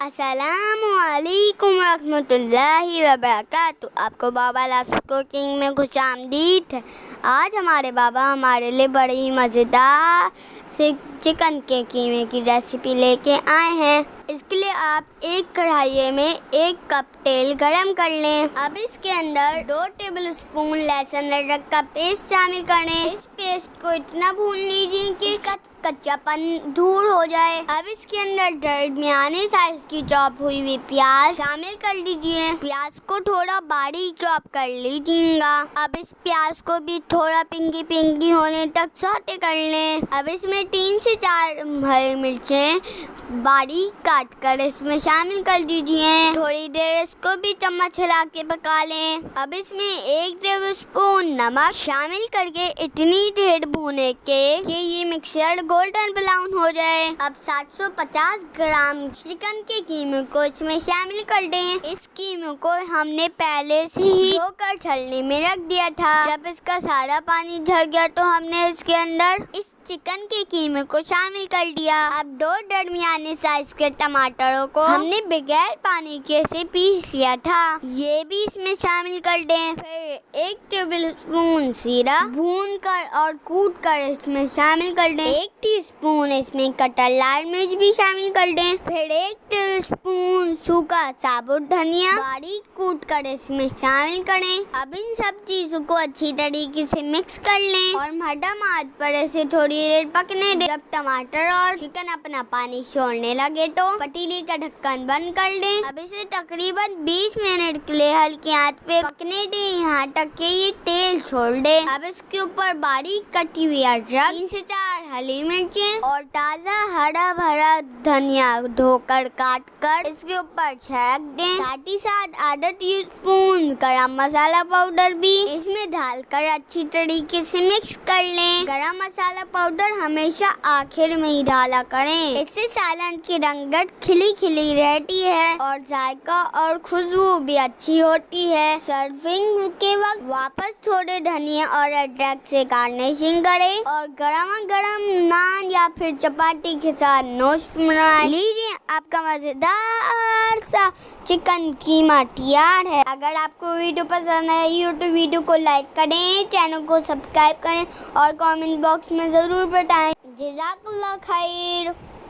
अस्सलामुअलैकुम रहमतुल्लाहि व बरकातुहू। आपको बाबा लव्स कुकिंग में खुशामदीद है। आज हमारे बाबा हमारे लिए बड़ी ही मज़ेदार से चिकन के कीमे की रेसिपी लेके आए हैं। इसके लिए आप एक कढ़ाई में 1 कप तेल गरम कर लें। अब इसके अंदर 2 टेबलस्पून लहसुन अदरक का पेस्ट शामिल करें। इस पेस्ट को इतना भून लीजिए कि इसका कच्चापन दूर हो जाए। अब इसके अंदर दरमियाने साइज की चॉप हुई हुई प्याज शामिल कर दीजिए। प्याज को थोड़ा बारीक चॉप कर लीजिएगा। अब इस प्याज को भी थोड़ा पिंकी होने तक सौते कर लें। अब इसमें 3 से 4 हरी मिर्चें बारीक काट कर इसमें शामिल कर दीजिए। थोड़ी देर इसको भी चम्मच हिला के पका लें। अब इसमें 1 टेबलस्पून नमक शामिल करके इतनी देर भूने के कि ये मिक्सचर गोल्डन ब्राउन हो जाए। अब 750 ग्राम चिकन के कीमे को इसमें शामिल कर दें। इस कीमे को हमने पहले से ही धोकर छलनी में रख दिया था। जब इसका सारा पानी झड़ गया तो हमने इसके अंदर इस चिकन के कीमे को शामिल कर दिया। अब 2 दरमियाने साइज के टमाटरों को हमने बगैर पानी के से पीस लिया था, ये भी इसमें शामिल कर दें। फिर 1 टेबलस्पून जीरा भून कर और कूट कर इसमें शामिल कर दें। 1 टीस्पून इसमें कटा लाल मिर्च भी शामिल कर दें। फिर 1 टेबलस्पून सूखा साबुत धनिया बारीक कूट कर इसमें शामिल करें। अब इन सब चीजों को अच्छी तरीके से मिक्स कर लें और मध्यम आंच पर इसे थोड़ी देर पकने दें। जब टमाटर और चिकन अपना पानी छोड़ने लगे तो पतीली का ढक्कन बंद कर दें। अब इसे तकरीबन 20 मिनट के लिए हल्की आंच पे पकने दें, यहाँ तक कि ये तेल छोड़ दे। अब इसके ऊपर बारीक कटी हुई अदरक, 3 से 4 हरी मिर्चें और ताज़ा हरा भरा धनिया धोकर काट कर इसके ऊपर छिड़क दें। साथ ही साथ आधा टीस्पून गरम मसाला पाउडर भी इसमें डालकर अच्छी तरीके से मिक्स कर लें। गरम मसाला पाउडर हमेशा आखिर में ही डाला करें, इससे सालन की रंगत खिली रहती है और जायका और खुशबू भी अच्छी होती है। सर्विंग के वक्त वापस थोड़े धनिया और अदरक से गार्निशिंग करें और गरम नान या फिर चपाती के साथ नोश बनाएं। लीजिए, आपका मजेदार सा चिकन कीमा तैयार है। अगर आपको वीडियो पसंद आई तो वीडियो को लाइक करें, चैनल को सब्सक्राइब करें और कमेंट बॉक्स में ज़रूर बताएं। जज़ाकल्लाह खैर।